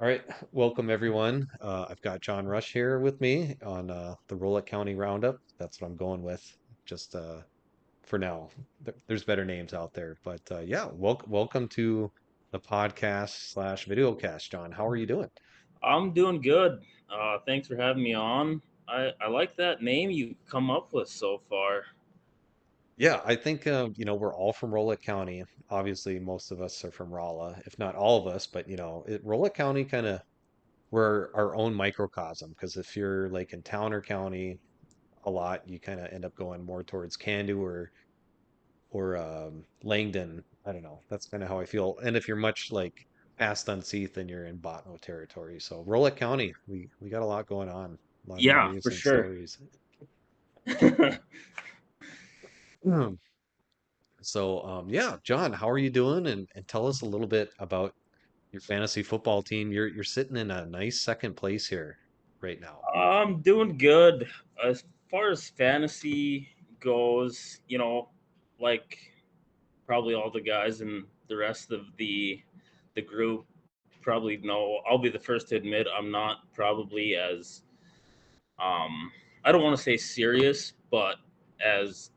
All right, welcome everyone. I've got John Rush here with me on the Rolette County Roundup. That's what I'm going with, just for now. There's better names out there, but yeah, welcome to the podcast slash video cast, John. How are you doing? I'm doing good. Thanks for having me on. I like that name you come up with so far. Yeah, I think we're all from Rolette County. Obviously, most of us are from Rolla, if not all of us, but Rolette County kind of we're our own microcosm because if you're like in Towner County a lot, you kind of end up going more towards Candu or Langdon. I don't know. That's kind of how I feel. And if you're much like past Unseat, then you're in Botno territory. So Rolette County, we got a lot going on, a lot of Yeah, memories for and sure. stories. So yeah, John, how are you doing? And tell us a little bit about your fantasy football team. You're sitting in a nice second place here right now. I'm doing good. As far as fantasy goes, like probably all the guys and the rest of the group probably know. I'll be the first to admit I'm not probably as I don't want to say serious, but as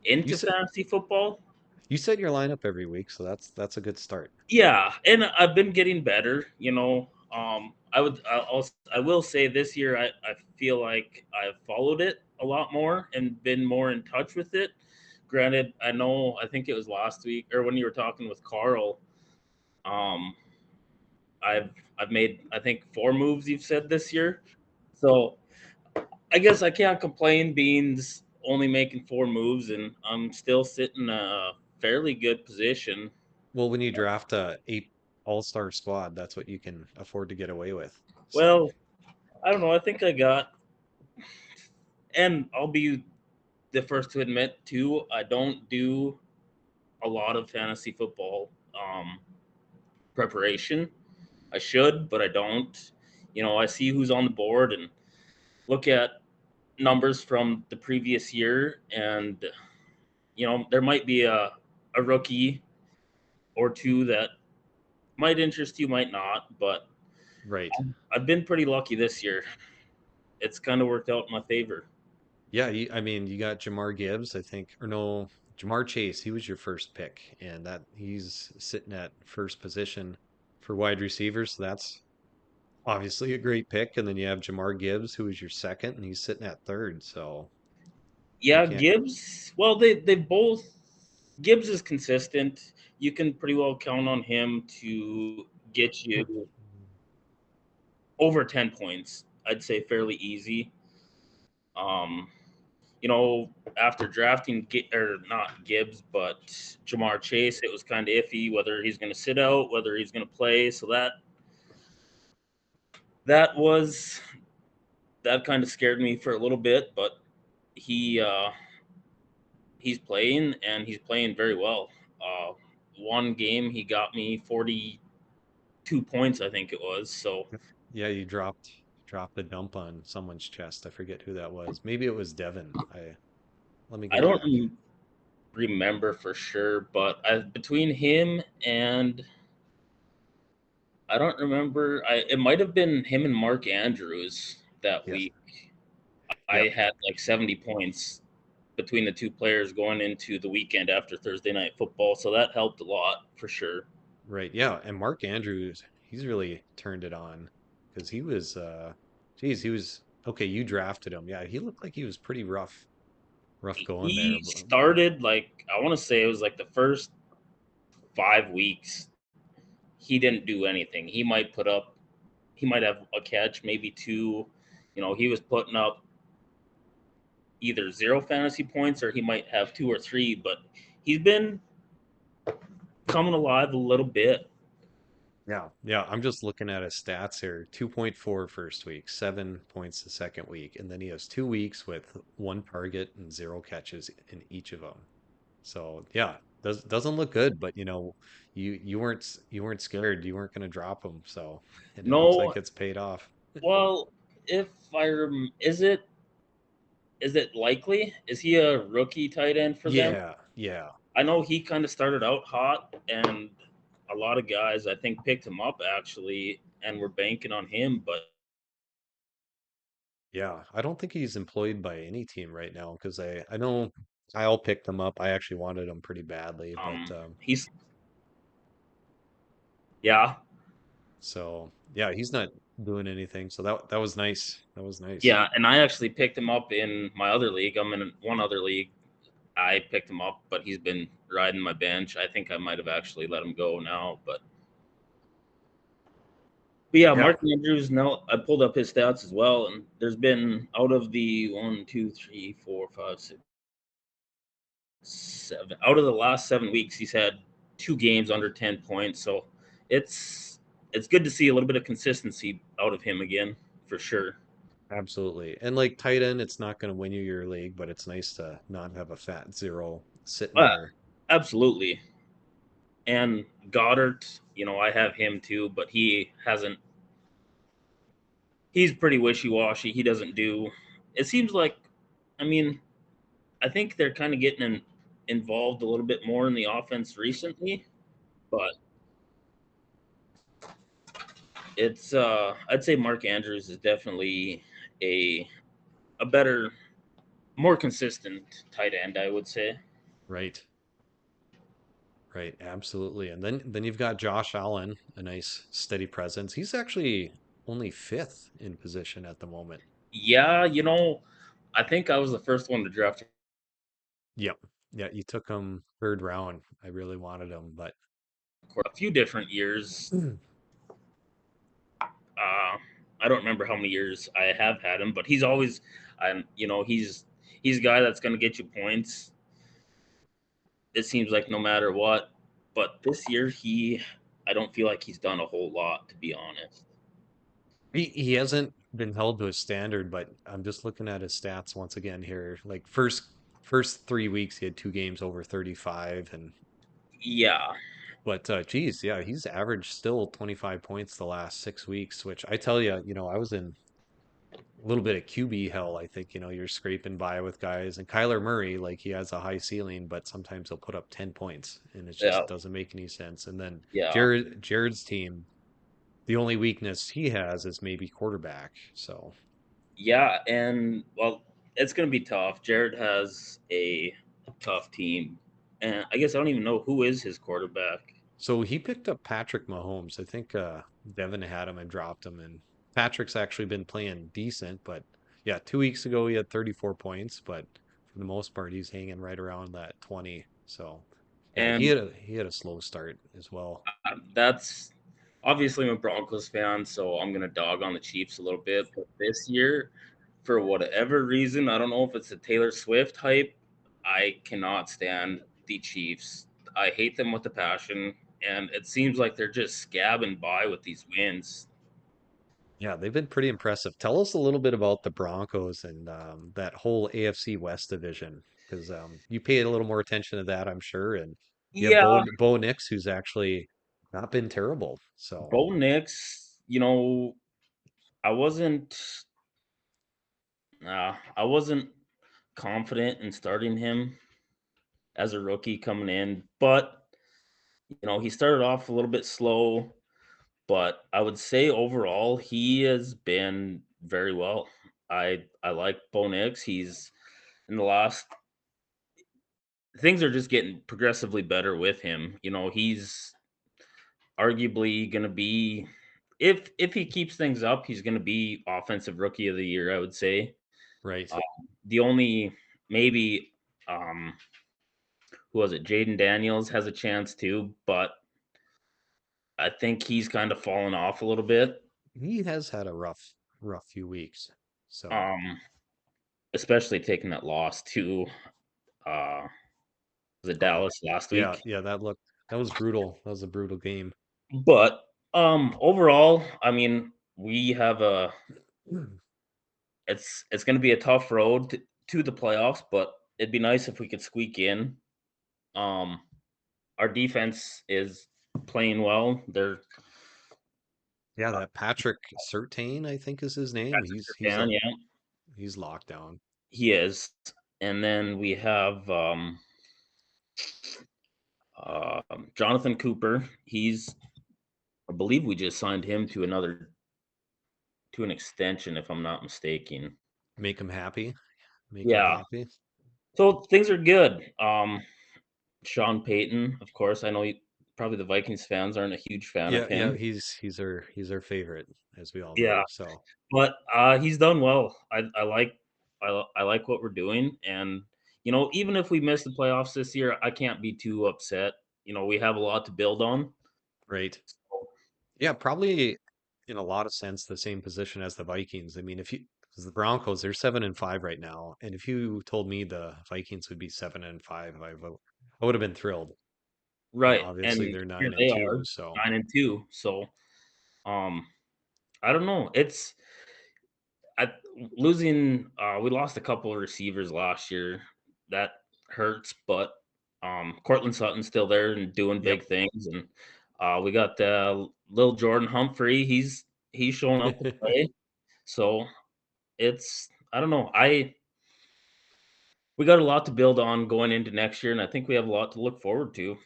You into said fantasy football. you set your lineup every week, so that's a good start. Yeah, and I've been getting better. I will say this year I feel like I've followed it a lot more and been more in touch with it. Granted, I think it was last week or when you were talking with Carl. Um, I've made I think four moves you've said this year, so I guess I can't complain being only making four moves and I'm still sitting in a fairly good position. Well, when you draft a eight all-star squad, that's what you can afford to get away with. So, Well, I don't know. I think I got, and I'll be the first to admit too, I don't do a lot of fantasy football preparation. I should, but I don't. I see who's on the board and look at numbers from the previous year, and there might be a rookie or two that might interest you, might not, but right. I've been pretty lucky this year. It's kind of worked out in my favor. Yeah, I mean, you got Jamar Gibbs, I think, or no, Jamar Chase. He was your first pick, and that he's sitting at first position for wide receivers. So that's obviously a great pick. And then you have Jamar Gibbs, who is your second, and he's sitting at third. So you Yeah, can't. Gibbs. Well, they both. Gibbs is consistent. You can pretty well count on him to get you over 10 points. I'd say fairly easy. Um, After drafting or not Gibbs, but Jamar Chase, it was kind of iffy whether he's going to sit out, whether he's going to play. So that was that kind of scared me for a little bit, but he he's playing and he's playing very well. Uh, One game he got me 42 points, I think it was. So Yeah, you dropped the dump on someone's chest. I forget who that was. Maybe it was Devin. Let me I go don't back. remember for sure, but between him and I don't remember. It might have been him and Mark Andrews that Yes. week. Yep. I had like 70 points between the two players going into the weekend after Thursday night football, so that helped a lot for sure. Right. Yeah. And Mark Andrews, he's really turned it on because he was, geez, he was, okay, you drafted him. Yeah. He looked like he was pretty rough going there. He started like I want to say it was like the first 5 weeks. He didn't do anything. He might have a catch, maybe two. He was putting up either zero fantasy points or he might have two or three, but he's been coming alive a little bit. Yeah. Yeah. I'm just looking at his stats here. 2.4 first week, 7 points the second week. And then he has 2 weeks with one target and zero catches in each of them. So yeah, doesn't look good, but you weren't scared. You weren't going to drop him. So, and it looks No, like it's paid off. well, if is it likely? Is he a rookie tight end for them? Yeah. Yeah. I know he kind of started out hot, and a lot of guys I think picked him up actually. and we're banking on him. But Yeah, I don't think he's employed by any team right now because I know Kyle picked him up. I actually wanted him pretty badly, but he's yeah, so yeah, he's not doing anything. So that was nice. That was nice. yeah, and I actually picked him up in my other league. I'm in one other league. I picked him up, but he's been riding my bench. I think I might have actually let him go now, but yeah, Yeah, Mark Andrews. Now I pulled up his stats as well, and there's been out of the 7 out of the last 7 weeks, he's had 2 games under 10 points. So it's it's good to see a little bit of consistency out of him again, for sure. absolutely. And like tight end, it's not going to win you your league, but it's nice to not have a fat zero sitting Uh, there. Absolutely. And Goddard, I have him too, but he hasn't. He's pretty wishy washy. He doesn't do. It seems like, I mean, I think they're kind of getting involved a little bit more in the offense recently, but it's I'd say Mark Andrews is definitely a a better, more consistent tight end, I would say. Right. Right, absolutely. And then you've got Josh Allen, a nice steady presence. He's actually only fifth in position at the moment. Yeah, I think I was the first one to draft him Yep. Yeah, you took him third round. I really wanted him, but for a few different years. Mm. Uh, I don't remember how many years I have had him, but he's always, he's a guy that's going to get you points. It seems like no matter what. But this year, I don't feel like he's done a whole lot, to be honest. He hasn't been held to a standard, but I'm just looking at his stats once again here. Like first 3 weeks he had two games over 35 and Yeah, but geez, yeah, he's averaged still 25 points the last 6 weeks, which I tell you, I was in a little bit of QB hell. I think, you're scraping by with guys and Kyler Murray, like he has a high ceiling, but sometimes he'll put up 10 points and it yeah, just doesn't make any sense. And then yeah, Jared's team, the only weakness he has is maybe quarterback. So, yeah. And well, it's going to be tough. Jared has a tough team, and I guess I don't even know who is his quarterback. so he picked up Patrick Mahomes. I think Devin had him and dropped him and Patrick's actually been playing decent, but yeah, 2 weeks ago he had 34 points, but for the most part he's hanging right around that 20. So, yeah, he And had a slow start as well. that's obviously I'm a Broncos fan, so I'm gonna dog on the Chiefs a little bit. But this year, for whatever reason, I don't know if it's the Taylor Swift hype, I cannot stand the Chiefs. I hate them with a passion, and it seems like they're just scabbing by with these wins. Yeah, they've been pretty impressive. Tell us a little bit about the Broncos and that whole AFC West division, because you paid a little more attention to that, I'm sure. And you have Yeah, Bo Nix, who's actually not been terrible. So, Bo Nix, I wasn't, I wasn't confident in starting him as a rookie coming in, but he started off a little bit slow, but I would say overall he has been very well. I like Bo Nix. He's in the last things are just getting progressively better with him. He's arguably going to be, if he keeps things up, he's going to be offensive rookie of the year, I would say. right. Uh, the only maybe who was it? Jaden Daniels has a chance too, but I think he's kind of fallen off a little bit. He has had a rough few weeks. So, Um, Especially taking that loss to uh the oh, Dallas last yeah, week. yeah, that was brutal. That was a brutal game. But overall, I mean, we have a it's going to be a tough road to the playoffs, but it'd be nice if we could squeak in. Um our defense is playing well. They're Yeah, that Patrick Surtain, I think is his name. fan, yeah, He's locked down. he is. And then we have Jonathan Cooper. He's a believe we just signed him to an extension, if I'm not mistaken. Make him happy. Make him Yeah. happy. So things are good. Sean Payton, of course, I know probably the Vikings fans aren't a huge fan of Yeah, yeah, him. he's our favorite, as we all Yeah, know. So but he's done well. I like what we're doing, and even if we miss the playoffs this year, I can't be too upset. We have a lot to build on. right. Yeah, probably in a lot of sense the same position as the Vikings. I mean, if you because the Broncos, they're 7-5 right now, and if you told me the Vikings would be 7-5, I would have been thrilled. And Right, and obviously they're here nine and they two, are, so 9-2. So, um, I don't know. I losing. We lost a couple of receivers last year. That hurts, but Cortland Sutton's still there and doing yep. big things, and we got little Jordan Humphrey. He's showing up to play. So I don't know. We got a lot to build on going into next year, and I think we have a lot to look forward to.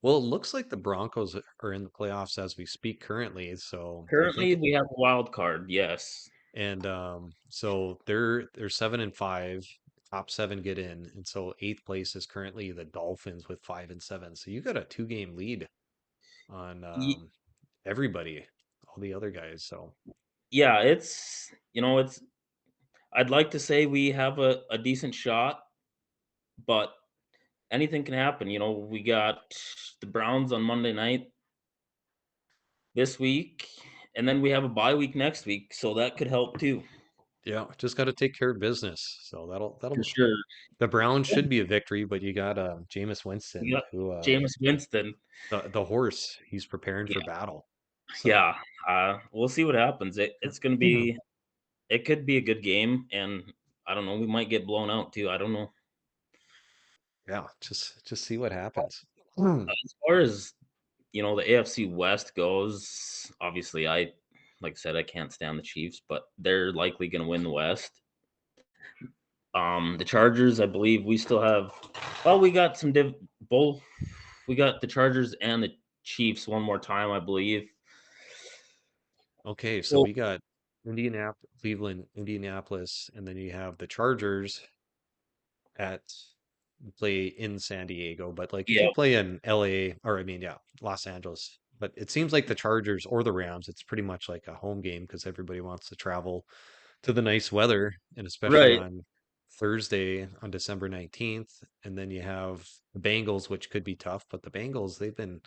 Well, it looks like the Broncos are in the playoffs as we speak currently, so I Currently, think we have a wild card. Yes. and so they're 7-5, top seven get in, and so eighth place is currently the Dolphins with 5-7. So you got a 2 game lead on everybody, all the other guys. So Yeah, it's. I'd like to say we have a decent shot, but anything can happen. We got the Browns on Monday night this week, and then we have a bye week next week, so that could help too, yeah, just got to take care of business. So for that'll sure. the Browns should be a victory, but you got Jameis We Winston, got who Jameis Winston. the horse, he's preparing Yeah, for battle. So yeah. We'll see what happens. It's gonna yeah, be. It could be a good game, and I don't know. We might get blown out too. I don't know. yeah, just see what happens. Hmm. As far as the AFC West goes, obviously, like I said, I can't stand the Chiefs, but they're likely going to win the West. The Chargers, I believe we still have. Well, we got some both. We got the Chargers and the Chiefs one more time, I believe. Okay, so So we got Indianapolis, Cleveland, Indianapolis, and then you have the Chargers at play in San Diego. But like if you yeah, play in LA, or I mean, yeah, Los Angeles. But it seems like the Chargers or the Rams, it's pretty much like a home game because everybody wants to travel to the nice weather, and especially right. on Thursday on December 19th. And then you have the Bengals, which could be tough, but the Bengals, they've been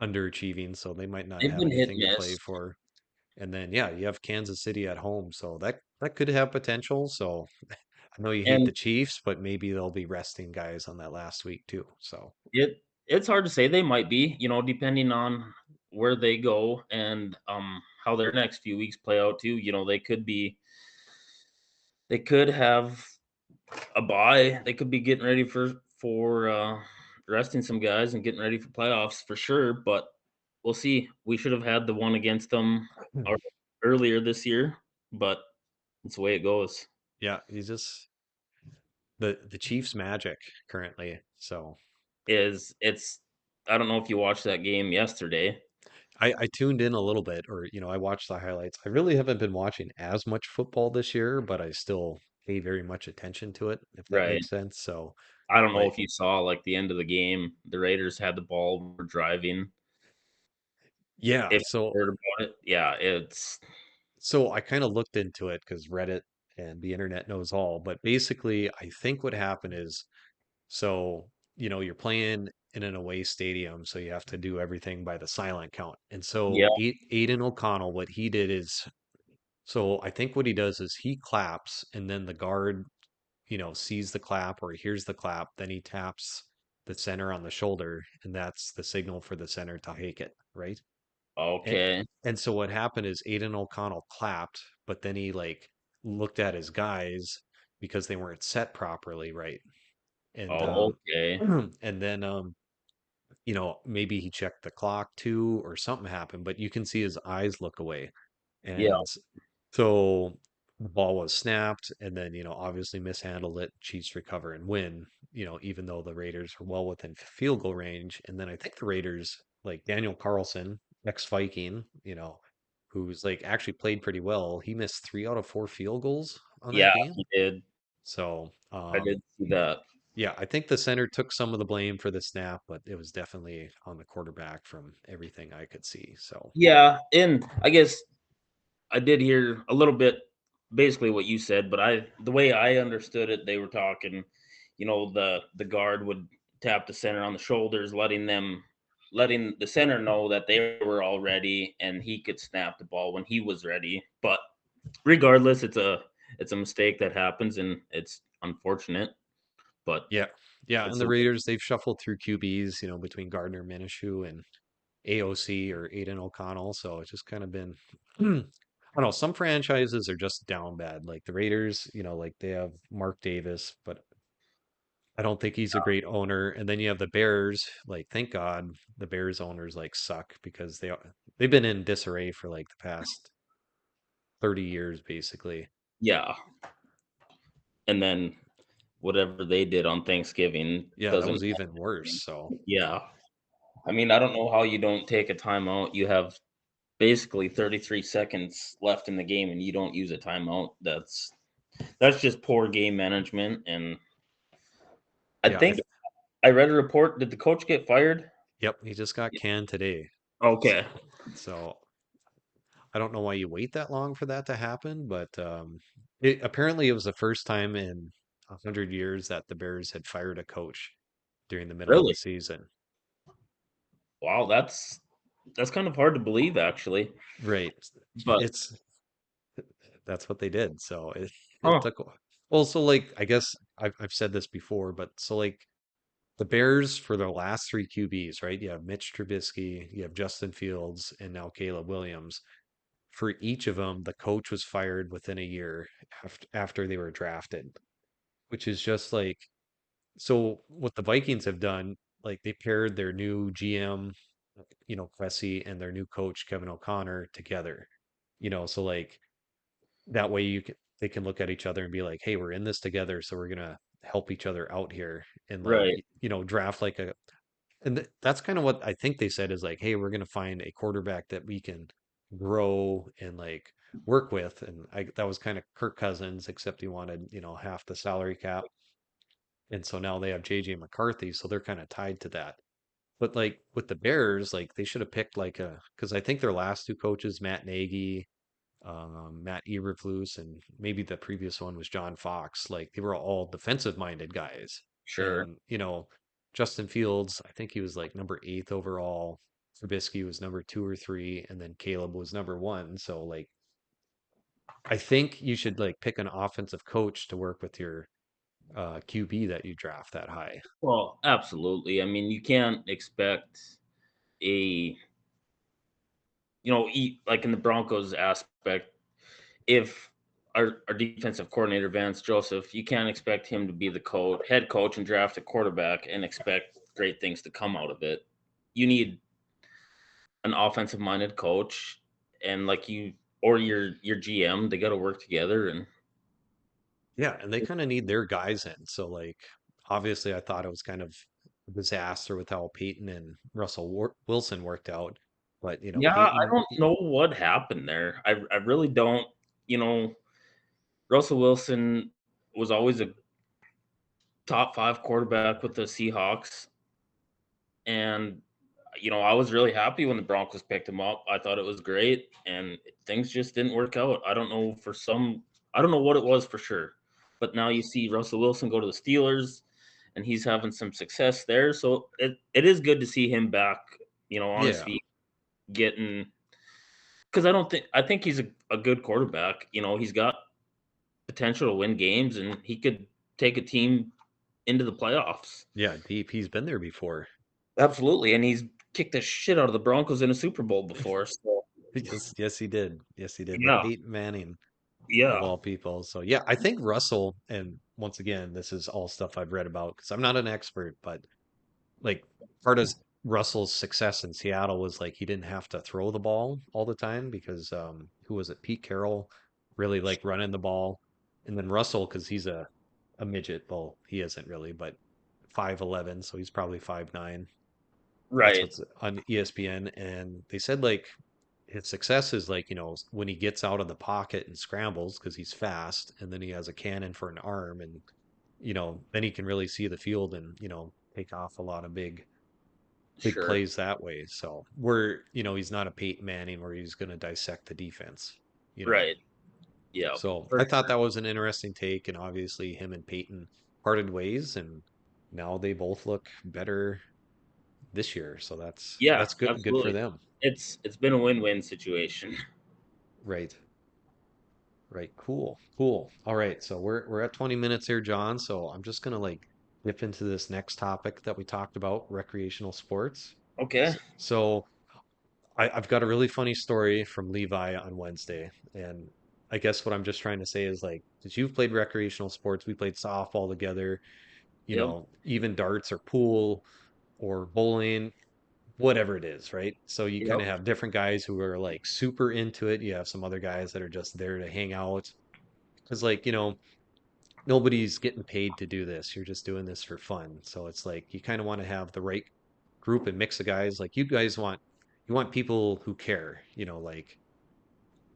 underachieving, so they might not They've have been hit anything and to play miss. for. And then yeah, you have Kansas City at home, so that could have potential. So I know you hate the And Chiefs, but maybe they'll be resting guys on that last week too. So it's hard to say. They might be, depending on where they go and how their next few weeks play out too. They could have a bye. They could be getting ready for resting some guys and getting ready for playoffs for sure. But we'll see. We should have had the one against them Hmm. or earlier this year, but it's the way it goes. Yeah, he's just the Chiefs magic currently. So It's I don't know if you watched that game yesterday. I tuned in a little bit, or I watched the highlights. I really haven't been watching as much football this year, but I still pay very much attention to it, if that Right. makes sense. So I don't know like if you saw like the end of the game. The Raiders had the ball, were driving. yeah, If so you heard about it, yeah, it's so I kind of looked into it because Reddit and the internet knows all. But basically, I think what happened is so, you're playing in an away stadium, so you have to do everything by the silent count. And so yeah. Aiden O'Connell, what he did is, so I think what he does is he claps, and then the guard, sees the clap or hears the clap, then he taps the center on the shoulder, and that's the signal for the center to hike it, right? And, Okay. and so what happened is Aiden O'Connell clapped, but then he like looked at his guys because they weren't set properly, right? And Oh, okay. and then maybe he checked the clock too or something happened, but you can see his eyes look away. Yeah. And so the ball was snapped and then, obviously mishandled it. Chiefs recover and win, even though the Raiders were well within field goal range. And then I think the Raiders, like Daniel Carlson, ex-Viking, who's like actually played pretty well. He missed 3 out of 4 field goals on that Yeah, game. he did. So, I did see that. yeah, I think the center took some of the blame for the snap, but it was definitely on the quarterback from everything I could see. So, Yeah, and I guess I did hear a little bit basically what you said, but the way I understood it, they were talking, the guard would tap the center on the shoulders, letting the center know that they were all ready and he could snap the ball when he was ready. But regardless, it's a mistake that happens and it's unfortunate, but yeah. Yeah, and it's the a Raiders, they've shuffled through QBs, between Gardner Minshew and AOC or Aiden O'Connell. So it's just kind of been, I don't know, some franchises are just down bad. Like the Raiders, like they have Mark Davis, but I don't think he's a great owner. And then you have the Bears, like thank God the Bears owners like suck because they've been in disarray for like the past 30 years basically. yeah. And then whatever they did on Thanksgiving Yeah, that doesn't was even worse. So, yeah. I mean, I don't know how you don't take a timeout. You have basically 33 seconds left in the game and you don't use a timeout. That's just poor game management. And I yeah, think I read a report. Did the coach get fired? yep, he just got canned today. Okay. So, I don't know why you wait that long for that to happen, but apparently it was the first time in 100 years that the Bears had fired a coach during the middle of the Really? season. Wow, that's kind of hard to believe actually. Right. But It's that's what they did. So it huh, took well, so like I guess I've said this before, but so like the Bears for their last three QBs, right? You have Mitch Trubisky, you have Justin Fields, and now Caleb Williams. For each of them, the coach was fired within a year after they were drafted, which is just like so what the Vikings have done, like they paired their new GM, Cressy, and their new coach, Kevin O'Connor, together. So like that way they can look at each other and be like, hey, we're in this together, so we're gonna help each other out here and like right. draft like a and that's kind of what I think they said is like, hey, we're gonna find a quarterback that we can grow and like work with. And that was kind of Kirk Cousins, except he wanted, half the salary cap. And so now they have JJ McCarthy, so they're kind of tied to that. But like with the Bears, like they should have picked like because I think their last two coaches, Matt Nagy, Matt Eberflus, and maybe the previous one was John Fox. Like they were all defensive minded guys. Sure. And, Justin Fields, I think he was like number 8th overall. Trubisky was number 2 or 3, and then Caleb was number 1. So like I think you should like pick an offensive coach to work with your QB that you draft that high. Well, absolutely. I mean, you can't expect a like in the Broncos aspect, if our defensive coordinator Vance Joseph, you can't expect him to be the head coach and draft a quarterback and expect great things to come out of it. You need an offensive minded coach and like you or your GM, they got to work together and Yeah, and they kind of need their guys in. So like obviously I thought it was kind of a disaster with how Peyton and Wilson worked out. But yeah, I Peyton, don't know what happened there. I really don't, you know, Russell Wilson was always a top 5 quarterback with the Seahawks and I was really happy when the Broncos picked him up. I thought it was great, and things just didn't work out. I don't know what it was for sure, but now you see Russell Wilson go to the Steelers, and he's having some success there. So it is good to see him back, on his yeah. feet, getting because I think he's a good quarterback. He's got potential to win games, and he could take a team into the playoffs. Yeah, deep. He's been there before. Absolutely, and he's kicked the shit out of the Broncos in a Super Bowl before. So Yes, yes, he did. Yes, he did with yeah, Peyton Manning of yeah, all people. So yeah, I think Russell, and once again, this is all stuff I've read about because I'm not an expert, but like part of Russell's success in Seattle was like he didn't have to throw the ball all the time because who was it? Pete Carroll really like running the ball. And then Russell, because he's a midget, well, he isn't really, but 5'11", so he's probably 5'9". That's Right. what's on ESPN, and they said like his success is like, when he gets out of the pocket and scrambles because he's fast, and then he has a cannon for an arm, and then he can really see the field and, take off a lot of big Sure. plays that way. So he's not a Peyton Manning where he's going to dissect the defense. Right. Yeah. So For I thought sure. that was an interesting take, and obviously him and Peyton parted ways, and now they both look better this year. So that's Yeah. that's good for Absolutely. them. It's been a win-win situation. Right. Right. Cool. Cool. All right. So we're at 20 minutes here, John. So I'm just gonna like dip into this next topic that we talked about, recreational sports. Okay. So I've got a really funny story from Levi on Wednesday, and I guess what I'm just trying to say is like, since you've played recreational sports, we played softball together, Yep. even darts or pool or bowling, whatever it is, right? So you kind Yep. of have different guys who are like super into it. You have some other guys that are just there to hang out. Because like, nobody's getting paid to do this. You're just doing this for fun. So it's like you kind of want to have the right group and mix of guys. Like you want people who care, like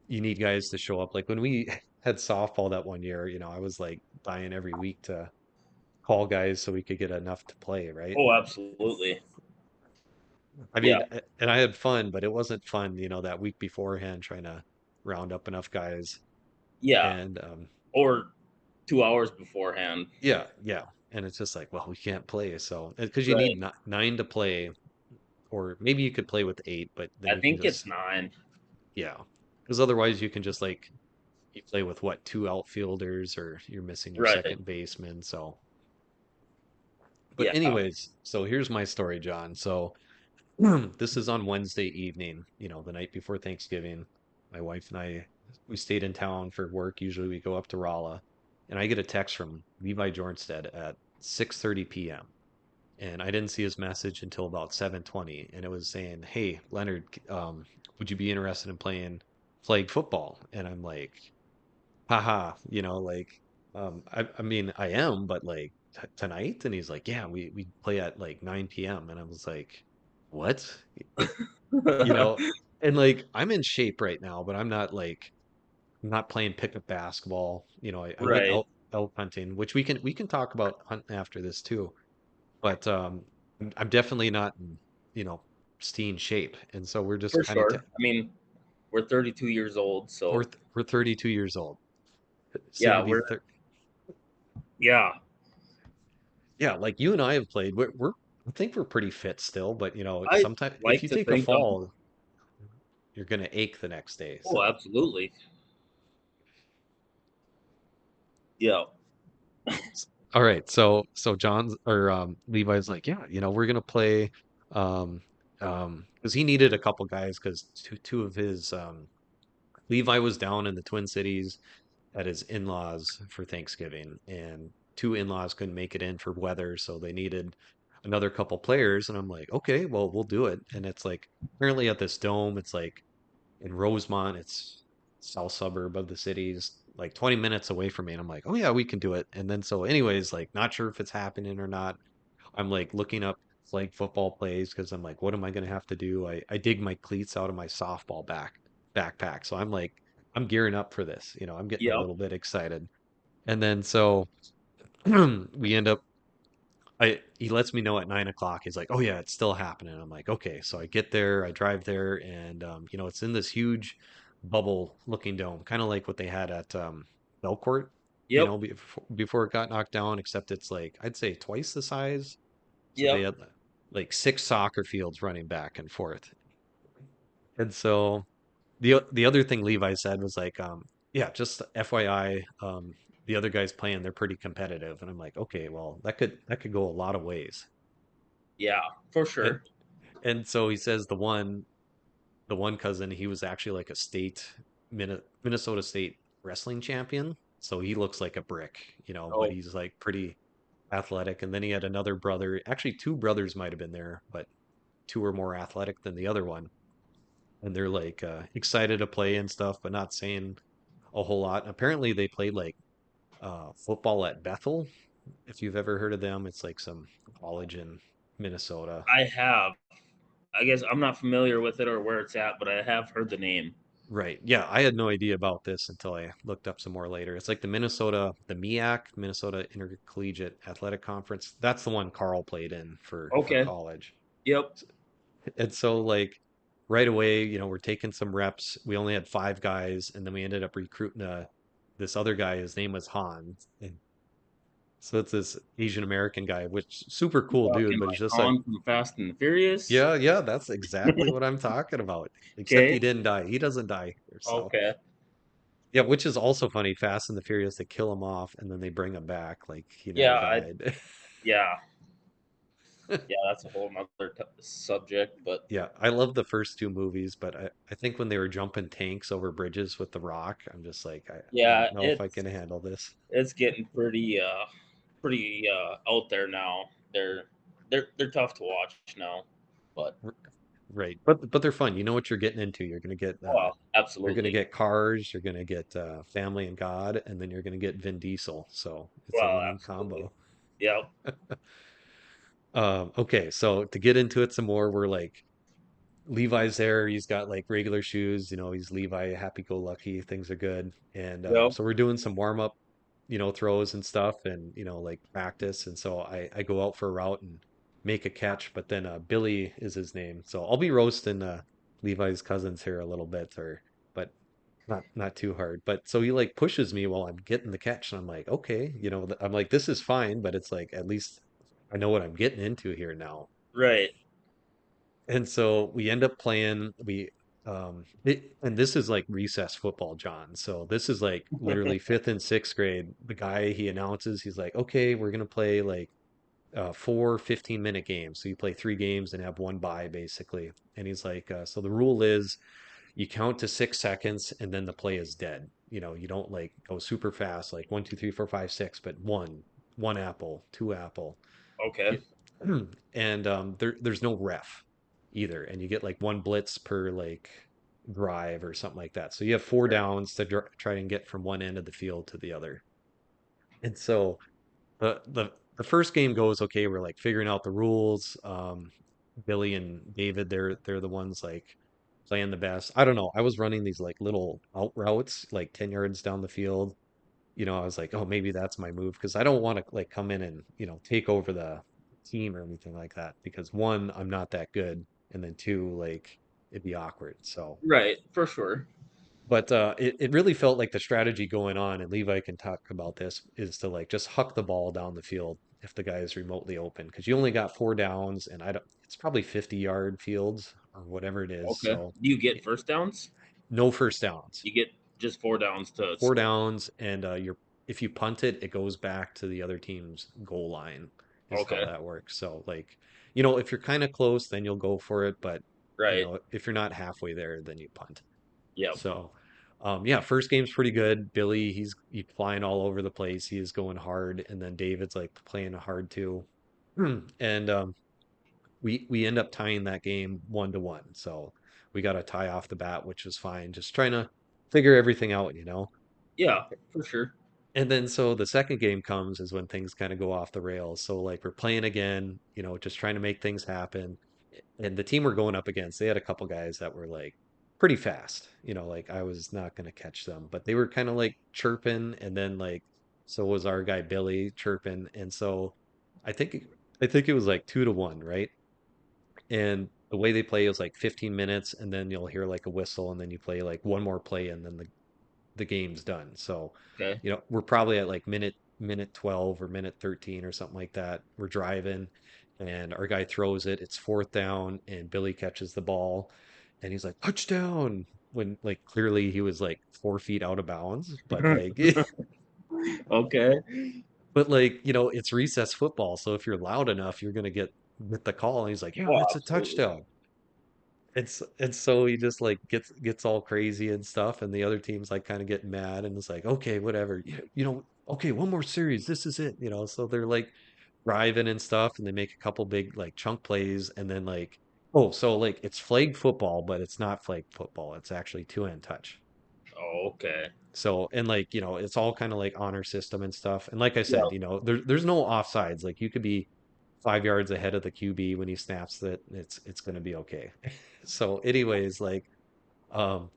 you need guys to show up. Like when we had softball that one year, I was like dying every week to call guys so we could get enough to play, right? Oh, absolutely. I Yeah. mean, and I had fun, but it wasn't fun, that week beforehand trying to round up enough guys. Yeah. And Or 2 hours beforehand. yeah, yeah. And it's just like, well, we can't play. So, because you need Right. nine to play, or maybe you could play with eight, but then I you can think it's just, 9. yeah. Because otherwise you can just like, you play with what, two outfielders, or you're missing your Right. second baseman. So, but Yeah. anyways, so here's my story, John. So, this is on Wednesday evening, the night before Thanksgiving. My wife and we stayed in town for work. Usually we go up to Rolla, and I get a text from Levi Jornstead at 6:30 p.m. And I didn't see his message until about 7:20, and it was saying, "Hey, Leonard, would you be interested in playing flag football?" And I'm like, haha, like, I mean, I am, but like tonight. And he's like, yeah, we play at like 9 p.m. And I was like, what? You know, and like I'm in shape right now, but I'm not playing pickup basketball. I went Right. elk hunting, which we can talk about hunting after this too. But I'm definitely not in, you know, pristine shape. And so we're just For kind of sure. I mean, we're 32 years old, so we're 32 years old, soon yeah, to be we're 30. yeah. Yeah, like you and I have played. I think we're pretty fit still, but I sometimes if like you to take a think I'm fall, you're gonna ache the next day. oh, So, absolutely. Yeah. all right. So John's or Levi's like, yeah, we're gonna play, um, because he needed a couple guys because two of his Levi was down in the Twin Cities at his in-laws for Thanksgiving, and two in-laws couldn't make it in for weather, so they needed another couple players. And I'm like, okay, well, we'll do it. And it's like apparently at this dome, it's like in Rosemont, it's south suburb of the city's like 20 minutes away from me. And I'm like, oh yeah, we can do it. And then so anyways, like not sure if it's happening or not. I'm like looking up flag football plays because I'm like, what am I gonna have to do? I dig my cleats out of my softball backpack. So I'm like, I'm gearing up for this. I'm getting a Yep. little bit excited. And then so we end up he lets me know at 9 o'clock. He's like, "Oh yeah, it's still happening." I'm like, "Okay." So I get there, I drive there, and it's in this huge bubble-looking dome, kind of like what they had at Belcourt, Yep. before it got knocked down. Except it's like I'd say twice the size. So they Yep. had like six soccer fields running back and forth. And so the other thing Levi said was like, yeah, just FYI, the other guys playing, they're pretty competitive. And I'm like, okay, well, that could go a lot of ways. Yeah. For And sure. and so he says the one cousin, he was actually like a Minnesota State wrestling champion. So he looks like a brick, but Oh, he's like pretty athletic. And then he had another brother, actually two brothers might have been there, but two are more athletic than the other one. And they're like excited to play and stuff, but not saying a whole lot. Apparently they played like football at Bethel. If you've ever heard of them, it's like some college in Minnesota. I have. I guess I'm not familiar with it or where it's at, but I have heard the name. Right. Yeah, I had no idea about this until I looked up some more later. It's like the MEAC, Minnesota Intercollegiate Athletic Conference. That's the one Carl played in for Okay. college. Yep. And so like right away, we're taking some reps. We only had 5 guys, and then we ended up recruiting this other guy. His name was Hans. And so it's this Asian American guy, which super cool dude, Talking but he's like just like, Han from Fast and the Furious. yeah, yeah, that's exactly what I'm talking about. Except he Okay. didn't die. He doesn't die here. So Okay. yeah, which is also funny. Fast and the Furious, they kill him off and then they bring him back like he Yeah. never died. Yeah. Yeah. That's a whole nother subject, but Yeah, I love the first 2 movies, but I think when they were jumping tanks over bridges with The Rock, I'm just like, I yeah, don't know if I can handle this. it's getting pretty out there now. They're tough to watch now, but R- Right. But they're fun. You know what you're getting into. well, You're gonna absolutely. get Cars, you're gonna get Family and God, and then you're gonna get Vin Diesel. So it's a Well, winning absolutely. combo. Yeah. Okay, so to get into it some more, we're like Levi's there. He's got like regular shoes. He's Levi, happy-go-lucky. Things are good. And Yep. so we're doing some warm-up, throws and stuff, and like practice. And so I go out for a route and make a catch. But then Billy is his name, so I'll be roasting Levi's cousins here a little bit, but not too hard. But so he like pushes me while I'm getting the catch, and I'm like, okay, I'm like, this is fine, but it's like at least I know what I'm getting into here now. Right. And so we end up playing and this is like recess football, John. So this is like literally fifth and sixth grade. The guy he announces, he's like, okay, we're gonna play like 4 15-minute games. So you play 3 games and have one bye basically. And he's like, so the rule is you count to 6 seconds and then the play is dead. You don't like go super fast, like 1 2 3 4 5 6, but one apple, two apple. Okay. And there's no ref either, and you get like one blitz per like drive or something like that. So you have 4 downs to try and get from one end of the field to the other. And so the first game goes okay. We're like figuring out the rules. Billy and David, they're the ones like playing the best. I don't know. I was running these like little out routes, like 10 yards down the field. I was like, oh, maybe that's my move because I don't want to like come in and, take over the team or anything like that because one, I'm not that good, and then two, like it'd be awkward. So, Right. For sure. but it really felt like the strategy going on, and Levi can talk about this, is to like just huck the ball down the field if the guy is remotely open because you only got 4 downs, and I don't, it's probably 50-yard fields or whatever it is. Okay. So, Do you get it, first downs? no first downs. You get just 4 downs to Four score. downs, and if you punt it, it goes back to the other team's goal line, is how Okay. that works. So like, if you're kind of close, then you'll go for it, but Right. if you're not halfway there, then you punt. Yep. So yeah, first game's pretty good. Billy, he's flying all over the place. He is going hard, and then David's like playing hard too. And we end up tying that game 1-1. So we got a tie off the bat, which was fine. Just trying to figure everything out. Yeah. For sure. And then so the second game comes is when things kind of go off the rails. So like we're playing again, just trying to make things happen. And the team we're going up against, they had a couple guys that were like pretty fast. Like I was not going to catch them, but they were kind of like chirping, and then like so was our guy Billy chirping. And so I think I think it was like 2-1, right? And the way they play is like 15 minutes, and then you'll hear like a whistle, and then you play like one more play, and then the game's done. So, Okay. we're probably at like minute 12 or minute 13 or something like that. We're driving, and our guy throws it. It's fourth down, and Billy catches the ball, and he's like, touchdown, when like clearly he was like 4 feet out of bounds. But like Okay. but like, it's recess football. So if you're loud enough, you're gonna get the call. And he's like, yeah, Oh, that's a absolutely. touchdown. And so he just like gets all crazy and stuff, and the other team's like kind of getting mad, and it's like, okay, whatever, okay, one more series, this is it. So they're like driving and stuff, and they make a couple big like chunk plays, and then like, oh, so like it's flag football, but it's not flag football. It's actually two-hand touch. Oh, okay. So, and like, it's all kind of like honor system and stuff. And like I said, Yep. there's no offsides. Like you could be 5 yards ahead of the QB when he snaps it. It's gonna be okay. So, anyways, like um,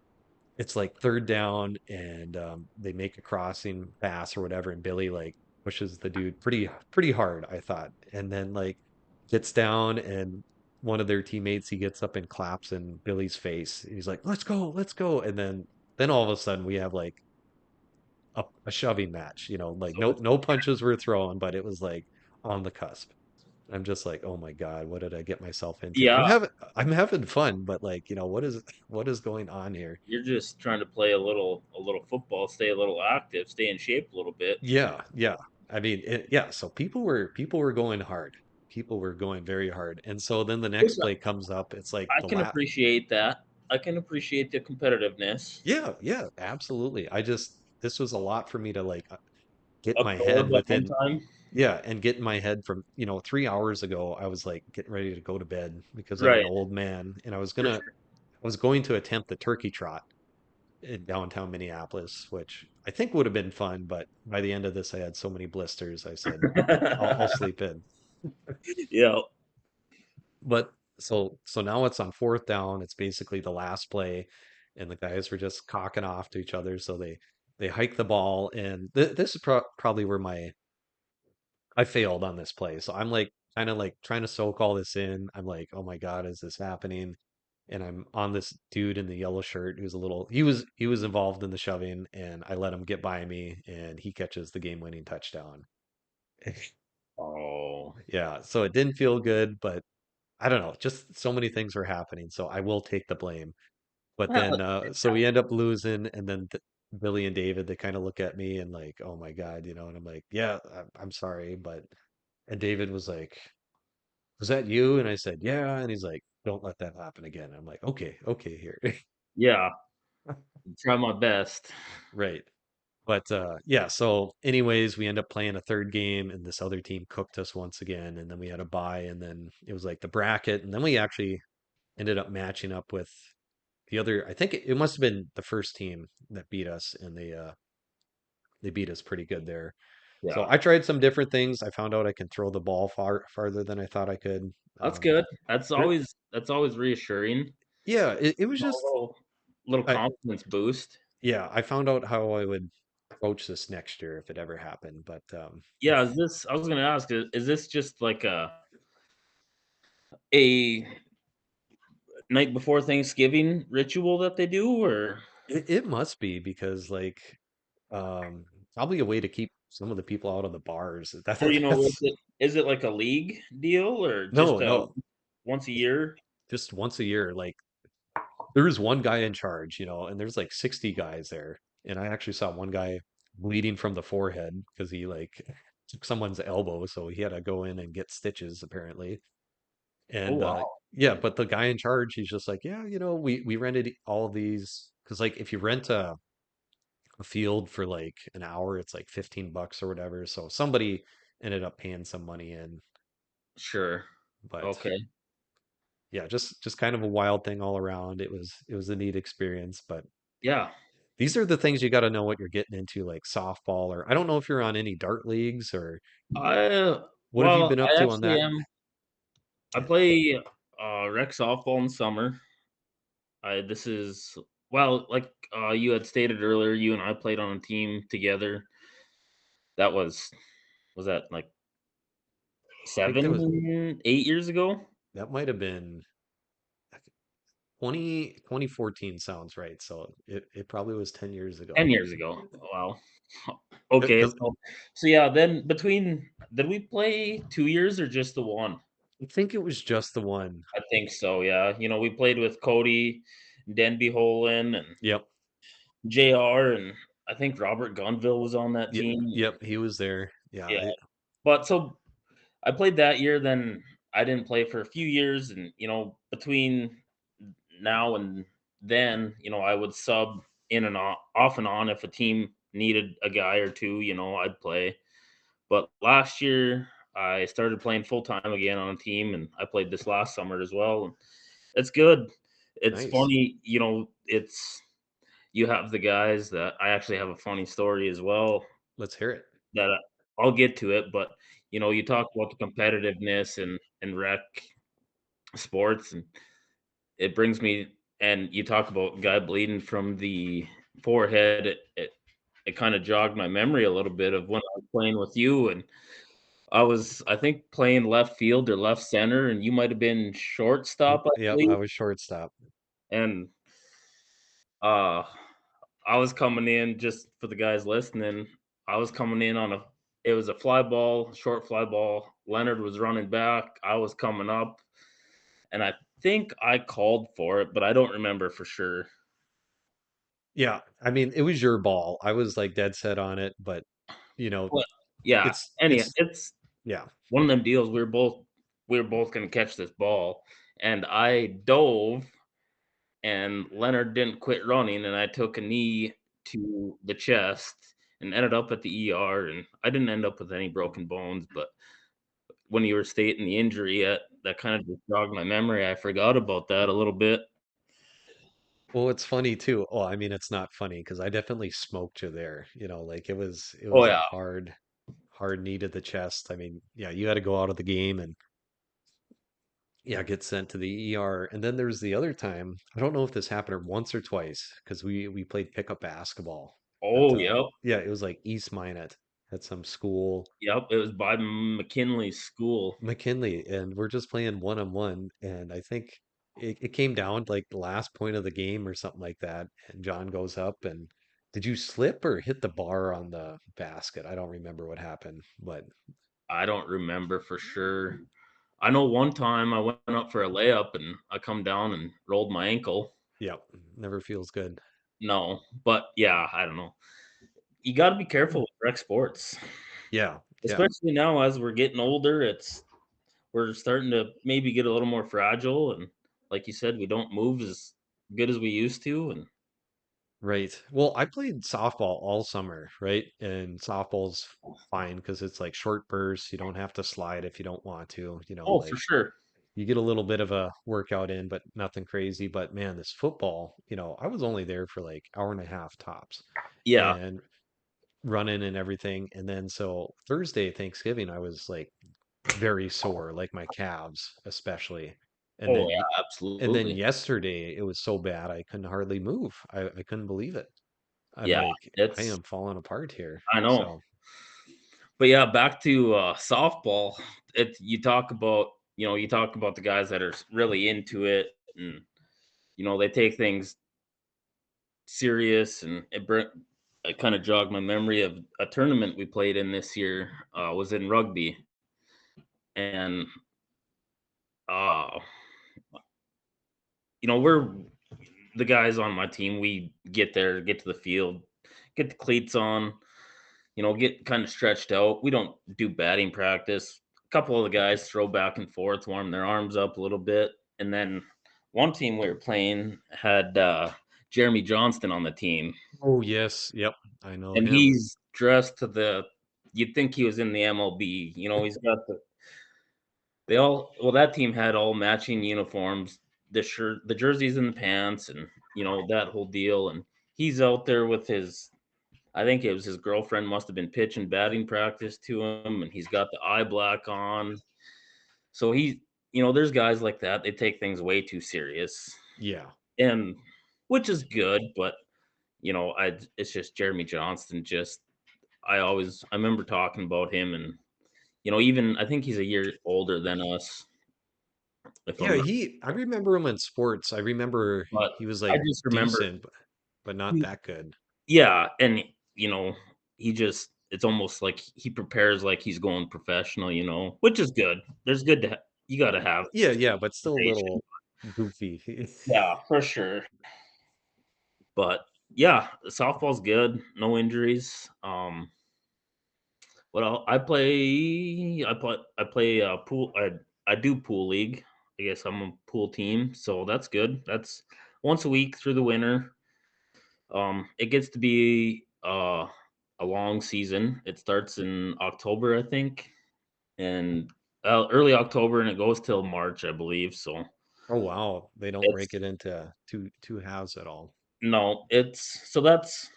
it's like third down, and they make a crossing pass or whatever, and Billy like pushes the dude pretty hard, I thought, and then like gets down, and one of their teammates he gets up and claps in Billy's face. He's like, let's go," and then all of a sudden we have like a shoving match, like So no punches were thrown, but it was like on the cusp. I'm just like, oh my God, what did I get myself into? yeah, I'm having fun, but like, what is going on here? you're just trying to play a little football, stay a little active, stay in shape a little bit. Yeah, yeah. I mean, yeah, so people were going hard. People were going very hard. And so then the next Which play comes up. It's like I the can last. appreciate that. I can appreciate the competitiveness. Yeah, yeah, absolutely. This was a lot for me to like get my head Absorb at one within. time. Yeah, and get in my head from, 3 hours ago, I was like getting ready to go to bed because I'm an Right. old man, and For sure. I was going to attempt the turkey trot in downtown Minneapolis, which I think would have been fun, but by the end of this, I had so many blisters, I said, I'll sleep in. Yeah. But so now it's on fourth down. It's basically the last play, and the guys were just cocking off to each other. So they hike the ball, and this is probably where I failed on this play. So I'm like kind of like trying to soak all this in. I'm like, oh my God, is this happening? And I'm on this dude in the yellow shirt who's a little he was involved in the shoving, and I let him get by me, and he catches the game-winning touchdown. Oh. Yeah, so it didn't feel good, but I don't know, just so many things were happening, so I will take the blame. But then, so we end up losing, and then Billy and David, they kind of look at me and like, oh my God, and I'm like, yeah, I'm sorry, but and David was like, was that you? And I said, yeah, and he's like, don't let that happen again. I'm like, okay, okay, here, Yeah. Try my best. right. But yeah, so anyways, we end up playing a third game, and this other team cooked us once again, and then we had a bye, and then it was like the bracket, and then we actually ended up matching up with the other. I think it must have been the first team that beat us, and they beat us pretty good there. So Yeah. I tried some different things. I found out I can throw the ball farther than I thought I could. That's Um, good. That's there, always that's always reassuring. yeah, it was A just little I confidence boost. yeah, I found out how I would approach this next year if it ever happened. But Yeah, is this I was gonna ask, is this just like a night before Thanksgiving ritual that they do, or it must be because like um, probably a way to keep some of the people out of the bars. is That's it like a league deal or no, just, no, once a year? just once a year. Like there was one guy in charge, and there's like 60 guys there. And I actually saw one guy bleeding from the forehead because he like took someone's elbow, so he had to go in and get stitches apparently. Oh, And wow. yeah, but the guy in charge, he's just like, yeah, we rented all of these because like if you rent a field for like an hour, it's like $15 or whatever. So somebody ended up paying some money in, Sure. but Okay. yeah, just kind of a wild thing all around. It was a neat experience, but Yeah. these are the things you got to know what you're getting into, like softball, or I don't know if you're on any dart leagues, or what have you been up I to on actually that? am. I play, rec softball in summer. This is well, like, you had stated earlier, you and I played on a team together. That was that, like, I think 7, 8 years ago? that might have been 2014 sounds right. So it probably was 10 years ago. 10 years ago. Wow. Okay, 'Cause so, yeah, then between did we play 2 years or just the 1? I think it was just the one. I think so, yeah. We played with Cody, Denby Holland, and Yep. JR, and I think Robert Gunville was on that Yep. team. Yep. He was there. Yeah. Yeah, but so I played that year, then I didn't play for a few years, and, between now and then, I would sub in and off and on if a team needed a guy or 2, I'd play. But last year, I started playing full time again on a team, and I played this last summer as well, and it's good. It's Nice. funny, you have the guys that I actually have a funny story as well Let's hear it. that I'll get to it, but you talk about the competitiveness and rec sports, and it brings me and you talk about guy bleeding from the forehead. It kind of jogged my memory a little bit of when I was playing with you, and I think, playing left field or left center, and you might have been shortstop, I Yep, I believe. was shortstop. And uh, I was coming in, just for the guys listening. I was coming in on a it was a fly ball, short fly ball. Leonard was running back. I was coming up, and I think I called for it, but I don't remember for sure. Yeah, I mean, it was your ball. I was like dead set on it, but you know, But yeah, anyhow, it's it's yeah. one of them deals. We were both gonna catch this ball, and I dove, and Leonard didn't quit running, and I took a knee to the chest and ended up at the ER. And I didn't end up with any broken bones, but when you were stating the injury, that kind of just jogged my memory. I forgot about that a little bit. Well, it's funny too. Oh, I mean, it's not funny because I definitely smoked you there. Like it Oh was a yeah. hard knee to the chest. I mean, yeah, you had to go out of the game and yeah, get sent to the ER. And then there's the other time. I don't know if this happened once or twice because we played pickup basketball at Oh yep, yeah, it was like East Minot at some school, yep. It was by McKinley's school. McKinley, and we're just playing one on one. And I think it came down to like the last point of the game or something like that. And John goes up and did you slip or hit the bar on the basket? I don't remember what happened, but I don't remember for sure. I know one time I went up for a layup and I come down and rolled my ankle. yeah, never feels good. No, but yeah, I don't know. You got to be careful with rec sports, Yeah, yeah. especially now as we're getting older. We're starting to maybe get a little more fragile, and like you said, we don't move as good as we used to. And Right. Well, I played softball all summer, right? And softball's fine because it's like short bursts. You don't have to slide if you don't want to. oh, for Like sure, you get a little bit of a workout in, but nothing crazy. But man, this football, I was only there for like hour and a half tops yeah. and running and everything. And then so Thursday, Thanksgiving, I was like very sore, like my calves especially. And Oh then yeah, and then absolutely. yesterday it was so bad I couldn't hardly move. I couldn't believe it. I'm Yeah, like, I it's am falling apart here. I know. So, But yeah, back to softball. You talk about you talk about the guys that are really into it, and they take things serious, and it kind of jogged my memory of a tournament we played in this year. Was in rugby, and uh, we're the guys on my team. We get there, get to the field, get the cleats on, get kind of stretched out. We don't do batting practice. A couple of the guys throw back and forth, warm their arms up a little bit. And then one team we were playing had Jeremy Johnston on the team. oh yes, yep, I know And him. he's dressed you'd think he was in the MLB. He's got that team had all matching uniforms, the jerseys and the pants, and, that whole deal. And he's out there with I think it was his girlfriend must have been pitching batting practice to him, and he's got the eye black on. So there's guys like that. They take things way too serious, Yeah. and which is good, but it's just Jeremy Johnston. I remember talking about him, and even I think he's a year older than us, if I'm Yeah, not. I remember him in sports. I remember But he was I like just remember, decent, but not he, that good. yeah, and he just it's almost like he prepares like he's going professional, which is good. There's good to you got to have Yeah, yeah, but still a foundation. little goofy. Yeah, for sure. But yeah, softball's good. No injuries. I play pool. I do pool league. I guess I'm a pool team, so that's good. That's once a week through the winter. It gets to be a long season. It starts in October, I think, and early October, and it goes till March, I believe. So Oh wow, they don't break it's it into two halves at all. no, it's so that's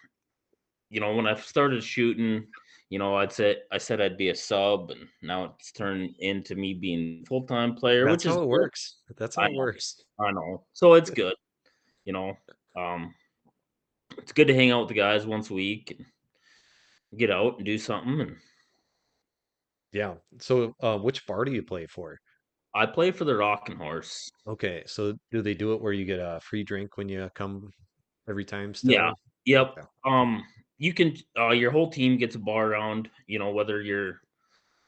when I started shooting. I said I'd be a sub, and now it's turned into me being a full-time player, That's which is how it good. works. That's I how it know, works. I know. So it's good, you know. Um, it's good to hang out with the guys once a week and get out and do something. And Yeah. So, which bar do you play for? I play for the Rockin' Horse. Okay. So, do they do it where you get a free drink when you come every time Yeah. still? Yep. Okay. You can your whole team gets a bar round, whether you're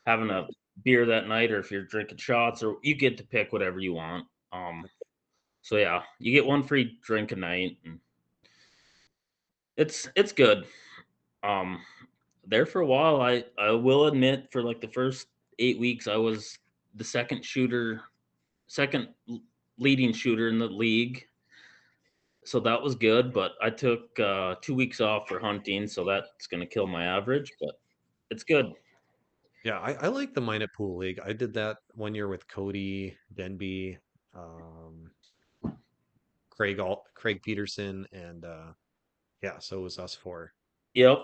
having a beer that night or if you're drinking shots, or you get to pick whatever you want. So yeah, you get one free drink a night, and it's good. Um, there for a while, I will admit, for like the first 8 weeks, I was the second leading shooter in the league. So that was good, but I took 2 weeks off for hunting, so that's gonna kill my average, but it's good. Yeah, I like the Minot Pool League. I did that one year with Cody Denby, um, Craig Peterson, and yeah, so it was us four. Yep.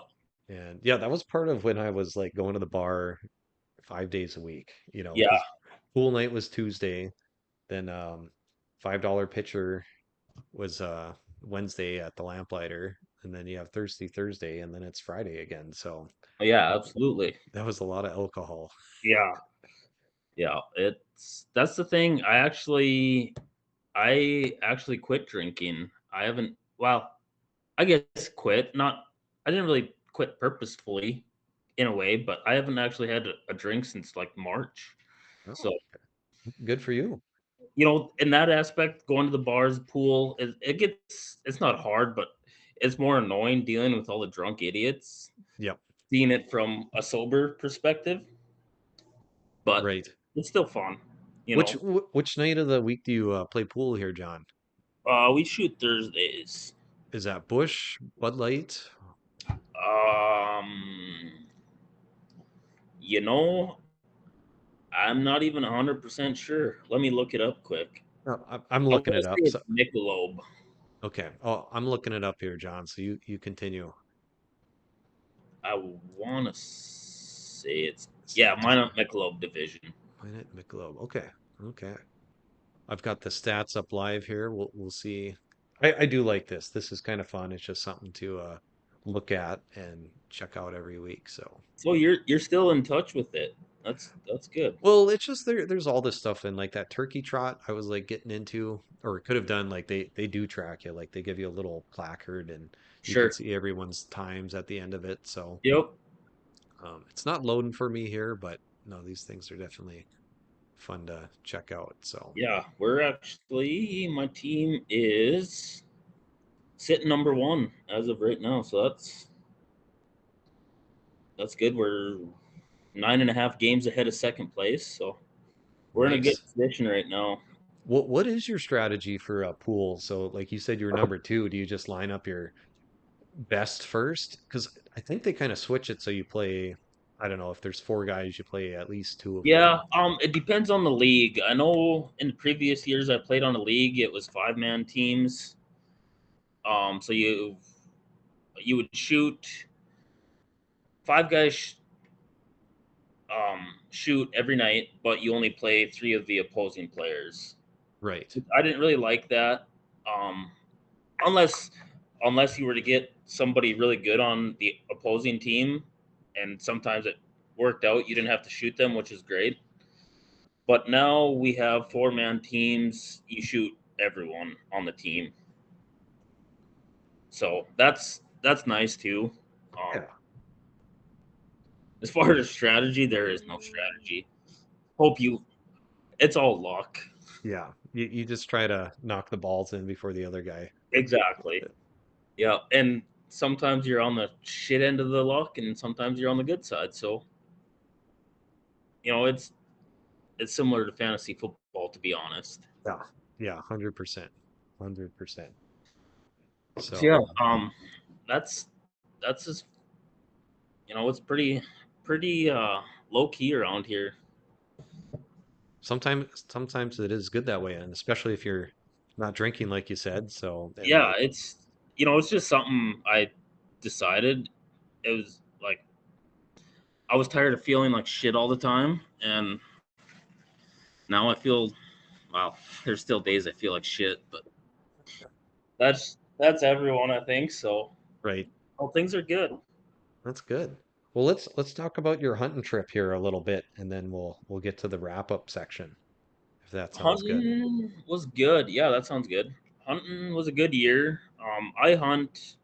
And yeah, that was part of when I was like going to the bar 5 days a week, Yeah. because pool night was Tuesday, then $5 pitcher was Wednesday at the Lamplighter, and then you have Thursday, and then it's Friday again. So Yeah, that, absolutely. that was a lot of alcohol. Yeah. Yeah. That's the thing. I actually quit drinking. I haven't well, I guess quit. Not I didn't really quit purposefully in a way, but I haven't actually had a drink since like March. So, Oh, good for you. in that aspect, going to the bars, pool, it's not hard, but it's more annoying dealing with all the drunk idiots, Yep, seeing it from a sober perspective, but right. it's still fun, you Which know. which night of the week do you play pool here, John? We shoot Thursdays. Is that Bush, Bud Light? Um, you know, I'm not even 100% sure. Let me look it up quick. I'm I looking want to it say up. it's So, Michelob. okay. Oh, I'm looking it up here, John. So you continue. I want to say it's So yeah, just Minot Michelob division. Minute Michelob. Okay. Okay. I've got the stats up live here. We'll see. I do like this. This is kind of fun. It's just something to look at and check out every week. So So you're still in touch with it. That's good. well, it's just there's all this stuff in like that turkey trot I was like getting into, or could have done like they do track you, like they give you a little placard and you can Sure. see everyone's times at the end of it. So Yep. it's not loading for me here, but no, these things are definitely fun to check out. So Yeah, my team is sitting number one as of right now. So that's good. We're 9.5 games ahead of second place. So we're in a good nice. position right now. What is your strategy for a pool? So like you said, you're number two. Do you just line up your best first? Because I think they kind of switch it so you play. I don't know if there's four guys, you play at least two of them. Yeah, it depends on the league. I know in the previous years I played on a league, it was 5-man teams. So you would shoot five guys shoot every night, but you only play three of the opposing players. Right. I didn't really like that, um, unless unless you were to get somebody really good on the opposing team, and sometimes it worked out. You didn't have to shoot them, which is great. But now we have 4-man teams. You shoot everyone on the team, so that's nice too. Um, Yeah. as far as strategy, there is no strategy. Hope you. It's all luck. Yeah. You just try to knock the balls in before the other guy. Exactly. Yeah, and sometimes you're on the shit end of the luck, and sometimes you're on the good side. So it's similar to fantasy football, to be honest. Yeah. Yeah. 100%. 100%. So yeah, So that's just it's pretty low key around here. sometimes it is good that way, and especially if you're not drinking, like you said. So, and Yeah, like, it's just something I decided. It was like I was tired of feeling like shit all the time, and now I feel well. There's still days I feel like shit, but that's everyone, I think. So, Right. well, things are good. That's good. Well, let's talk about your hunting trip here a little bit, and then we'll get to the wrap up section, if that sounds good. Hunting was good. Yeah, that sounds good. Hunting was a good year. I hunt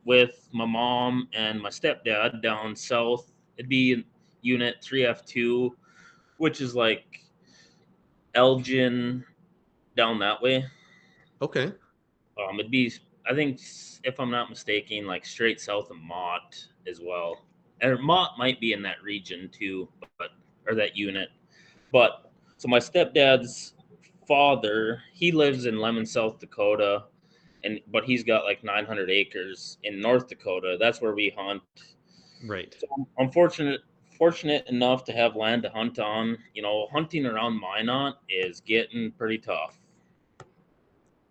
with my mom and my stepdad down south. It'd be Unit 3F2, which is like Elgin down that way. Okay. It'd be, I think, if I'm not mistaken, like straight south of Mott as well. And Mott might be in that region too, but or that unit. But so my stepdad's father, he lives in Lemon, South Dakota, and but he's got like 900 acres in North Dakota. That's where we hunt. Right. So I'm fortunate enough to have land to hunt on. You know, hunting around Minot is getting pretty tough.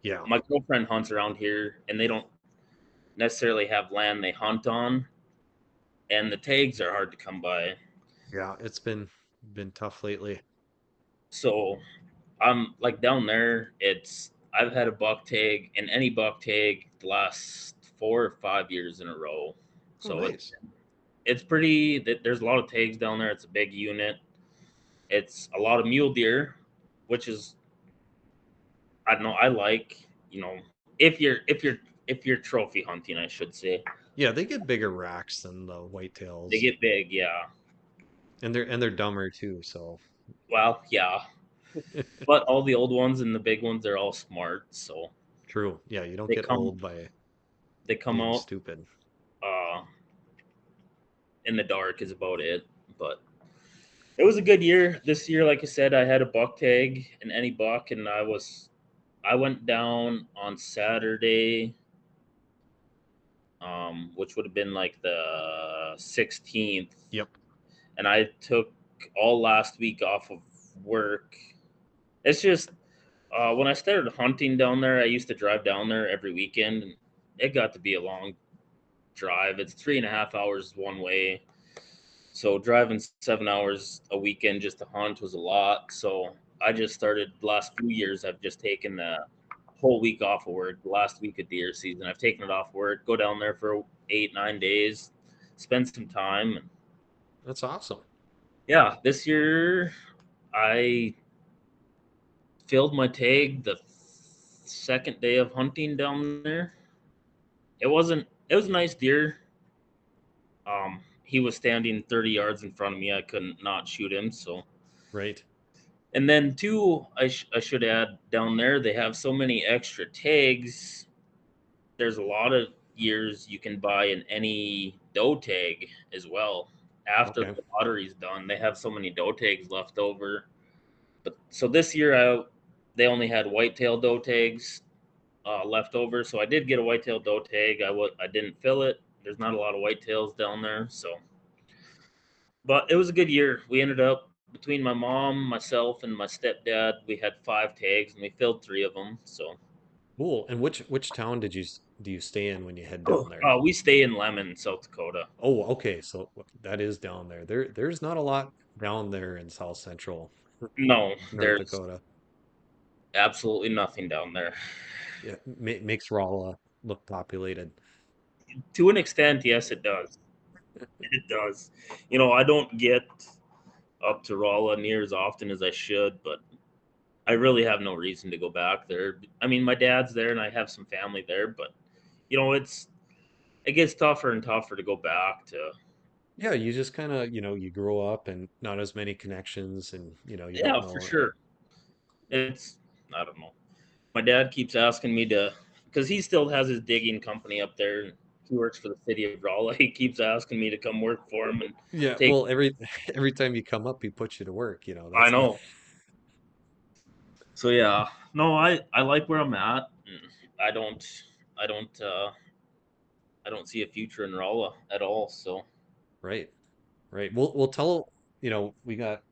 Yeah. My girlfriend hunts around here, and they don't necessarily have land they hunt on, and the tags are hard to come by. Yeah. It's been tough lately. So I'm like down there. It's I've had a buck tag and any buck tag the last 4 or 5 years in a row. Oh, So nice. it's pretty. There's a lot of tags down there. It's a big unit. It's a lot of mule deer, which is I don't know. I like if you're trophy hunting, I should say. Yeah, they get bigger racks than the They whitetails, get big, yeah. and they're dumber too. So Well, yeah. But all the old ones and the big ones, they're all smart. So true. Yeah, you don't they get come old by they come being out stupid. uh, in the dark is about it. But it was a good year. This year, like I said, I had a buck tag and any buck, and I went down on Saturday, which would have been like the 16th, Yep. and I took all last week off of work. It's just when I started hunting down there, I used to drive down there every weekend, and it got to be a long drive. It's 3.5 hours one way. So driving 7 hours a weekend just to hunt was a lot. So I just started the last few years. I've just taken the whole week off of work. The last week of deer season, I've taken it off work. Go down there for 8 9 days, spend some time. And That's awesome. yeah, this year I filled my tag the second day of hunting down there. It wasn't. It was a nice deer. He was standing 30 yards in front of me. I couldn't not shoot him. So Right. and then two, I should add down there, they have so many extra tags. There's a lot of years you can buy in any doe tag as well. After Okay. the lottery's done, they have so many doe tags left over. But so this year, they only had whitetail doe tags left over. So I did get a whitetail doe tag. I didn't fill it. There's not a lot of whitetails down there, so but it was a good year. We ended up between my mom, myself, and my stepdad. We had 5 tags, and we filled 3 of them. So Cool. And which town do you stay in when you head down there? we stay in Lemon, South Dakota. Oh, okay. So that is down there. There's not a lot down there in South Central No, North there's Dakota. absolutely nothing down there. Yeah, makes Rolla look populated. To an extent, yes, it does. It does. I don't get up to Rolla near as often as I should, but I really have no reason to go back there. I mean, my dad's there, and I have some family there, but it gets tougher and tougher to go back to. Yeah, you just kind of, you grow up and not as many connections and, you don't Yeah, for know. sure. It's I don't know. My dad keeps asking me to because he still has his digging company up there. He works for the city of Raleigh. He keeps asking me to come work for him and Yeah, take. well, every time you come up, he puts you to work, I that's the know. So yeah, no, I like where I'm at. And I don't I don't I don't see a future in Raleigh at all. So right. Right. We'll tell, we got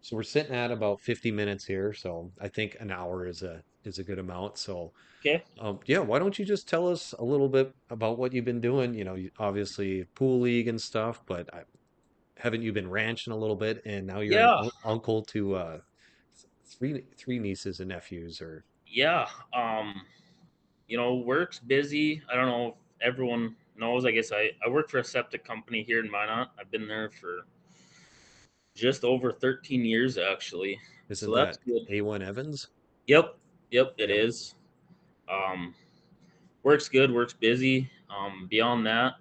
so we're sitting at about 50 minutes here, so I think an hour is a good amount. So, okay. yeah, why don't you just tell us a little bit about what you've been doing? Obviously pool league and stuff, but haven't you been ranching a little bit, and now you're an Yeah, uncle to three nieces and nephews, or yeah. Work's busy. I don't know if everyone knows. I guess I work for a septic company here in Minot. I've been there for just over 13 years actually. isn't So that's that good. A1 Evans? Yep. Yep, it Yep. is. Um, Work's good, work's busy. Beyond that,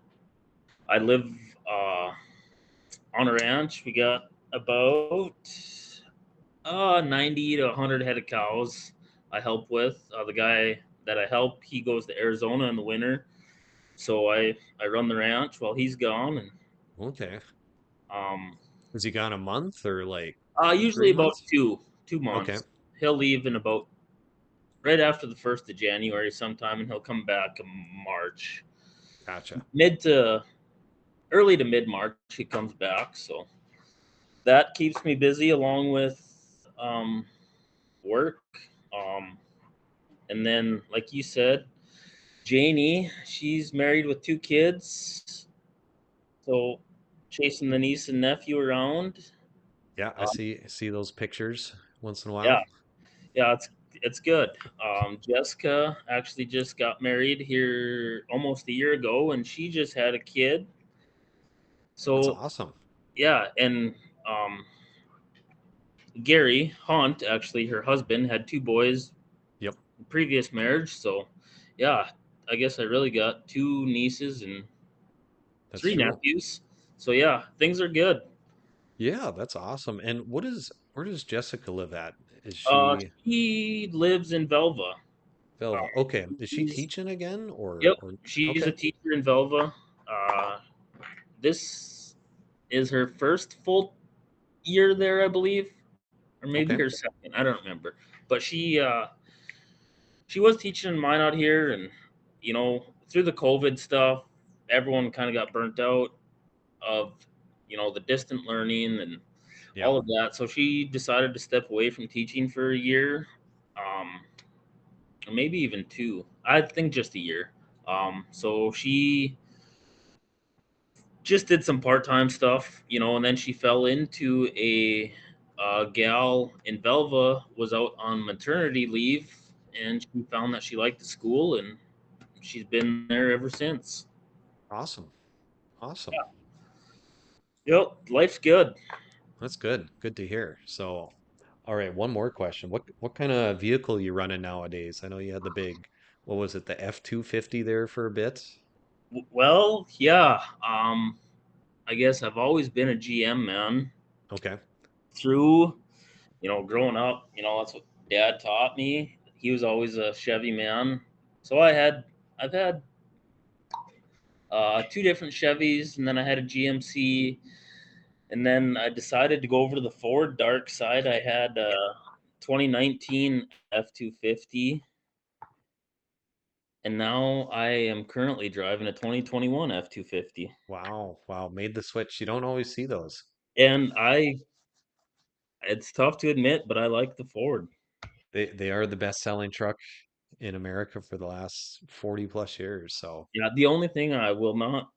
I live uh, on a ranch. We got about 90 to 100 head of cows I help with. The guy that I help, he goes to Arizona in the winter. So I run the ranch while he's gone. And Okay. um, Is he gone a month or like usually three about months? two Okay. months. He'll leave in about right after the 1st of January sometime, and he'll come back in March. Gotcha. Mid to early to mid March, he comes back. So that keeps me busy along with um, work. Um, and then, like you said, Janie, she's married with 2 kids. So chasing the niece and nephew around. Yeah, I Um, see those pictures once in a yeah, while. yeah, it's good. Jessica actually just got married here almost a year ago, and she just had a kid. That's So awesome. yeah, and um, Gary Hunt, actually, her husband had 2 boys Yep, in previous marriage. So yeah, I guess I really got 2 nieces and that's three true. nephews. So yeah, things are good. Yeah, that's awesome. And where does Jessica live at? Is she He lives in Velva. Velva? Um, Okay. Is she she's teaching again Yep, or she's a okay. teacher in Velva. Uh, this is her first full year there, I believe, or maybe Okay. her second. I don't remember. But she was teaching in mine out here, and through the COVID stuff, everyone kind of got burnt out of the distant learning and Yeah. all of that. So she decided to step away from teaching for a year, um, or maybe even 2. I think just a year. So she just did some part-time stuff, and then she fell into a gal in Velva was out on maternity leave, and she found that she liked the school, and she's been there ever since. Awesome. Awesome. Yep, life's good. That's good. Good to hear. So, all right, one more question. What kind of vehicle you running nowadays? I know you had the big, what was it, the F-250 there for a bit? Well, yeah. I guess I've always been a GM man Okay. through, growing up. That's what Dad taught me. He was always a Chevy man, so I've had 2 different Chevys, and then I had a GMC, and then I decided to go over to the Ford dark side. I had a 2019 F250, and now I am currently driving a 2021 F250. Wow. Wow. Made the switch. You don't always see those. And it's tough to admit, but I like the Ford. They are the best-selling truck in America for the last 40 plus years. So, Yeah, the only thing I will not,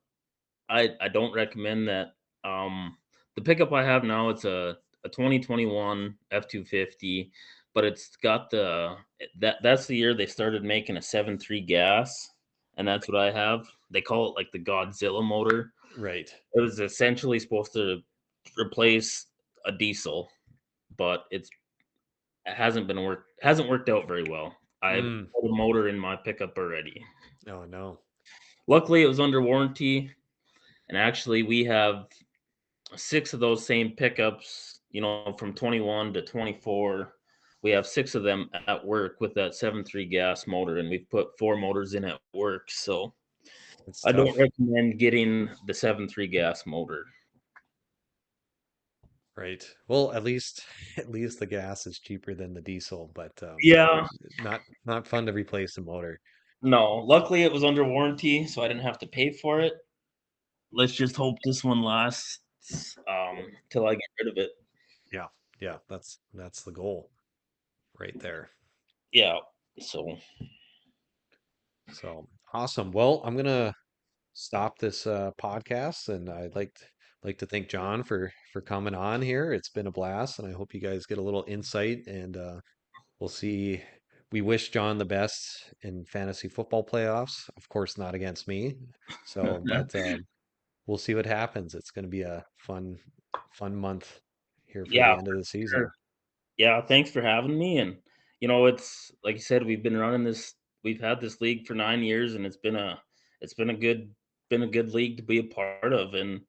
I don't recommend that. Um, the pickup I have now, it's a 2021 F250, but it's got that's the year they started making a 7.3 gas, and that's what I have. They call it like the Godzilla motor. right. It was essentially supposed to replace a diesel, but it hasn't worked out very well. I've Mm. put a motor in my pickup already. Oh no. Luckily, it was under warranty, and actually, we have 6 of those same pickups, from 21 to 24. We have 6 of them at work with that 7.3 gas motor, and we've put 4 motors in at work. So It's I don't tough. recommend getting the 7.3 gas motor. Right. Well, at least at least the gas is cheaper than the diesel, but Yeah. not fun to replace the motor. No, luckily it was under warranty, so I didn't have to pay for it. Let's just hope this one lasts till I get rid of it. Yeah. Yeah, that's the goal right there. Yeah. So So, awesome. Well, I'm gonna stop this podcast and I'd like like to thank John for coming on here. It's been a blast, and I hope you guys get a little insight. And we'll see. We wish John the best in fantasy football playoffs. Of course, not against me. So, but we'll see what happens. It's going to be a fun month here for Yeah, the end of the sure. season. Yeah, thanks for having me. And it's like you said, we've had this league for 9 years, and it's been a good league to be a part of. And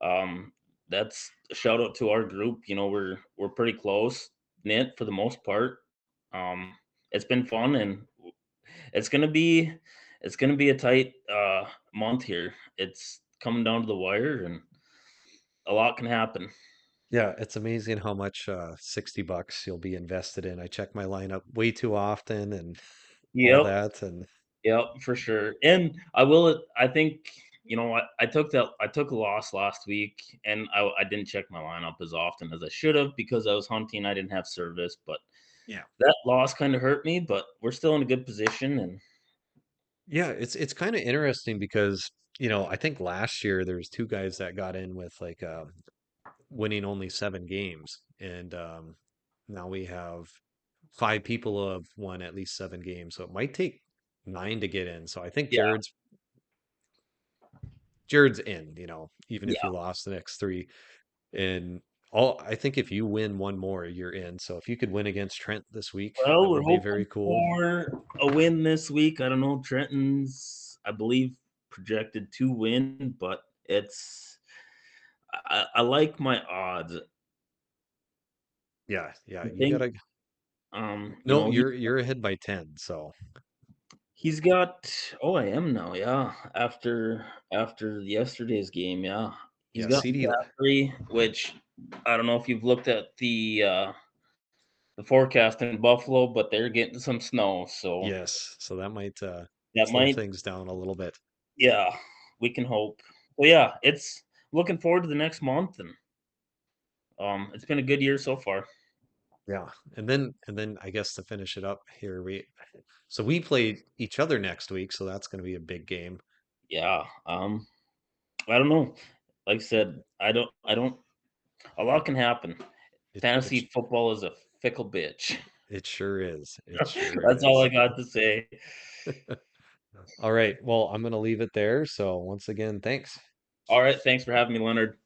um, that's a shout out to our group. We're pretty close knit for the most part. Um, it's been fun, and it's gonna be it's gonna be a tight month here. It's coming down to the wire, and a lot can happen. Yeah, it's amazing how much $60 you'll be invested in. I check my lineup way too often and all Yep. that. And Yep, for sure. And I think, I took a loss last week, and I didn't check my lineup as often as I should have because I was hunting. I didn't have service, but yeah. that loss kind of hurt me, but we're still in a good position. And Yeah, it's kind of interesting because, I think last year there was two guys that got in with like winning only 7 games. And now we have 5 people who have won at least 7 games. So it might take 9 to get in. So I think yeah, Jared's in, even if yeah. you lost the next 3. And all I think if you win one more, you're in. So if you could win against Trent this week, Well, that we're would be hoping very cool. for a win this week. I don't know. Trenton's, I believe, projected to win, but I like my odds. Yeah, yeah, I you think, gotta. you No, know, he you're ahead by 10. So He's got oh, I am now, yeah. After yesterday's game, yeah. He's yeah, got CD. McCaffrey, which I don't know if you've looked at the forecast in Buffalo, but they're getting some snow, so Yes, so that might that slow might things down a little bit. yeah, we can hope. Well, yeah, it's looking forward to the next month, and it's been a good year so far. Yeah, and then I guess to finish it up here, we play each other next week, so that's going to be a big game. Yeah, I don't know. Like I said, I don't a lot can happen. It it Fantasy sh- football is a fickle bitch. it sure is. It sure That's all I is. got to say. All right, well, I'm going to leave it there. So once again, thanks. All right, thanks for having me, Leonard.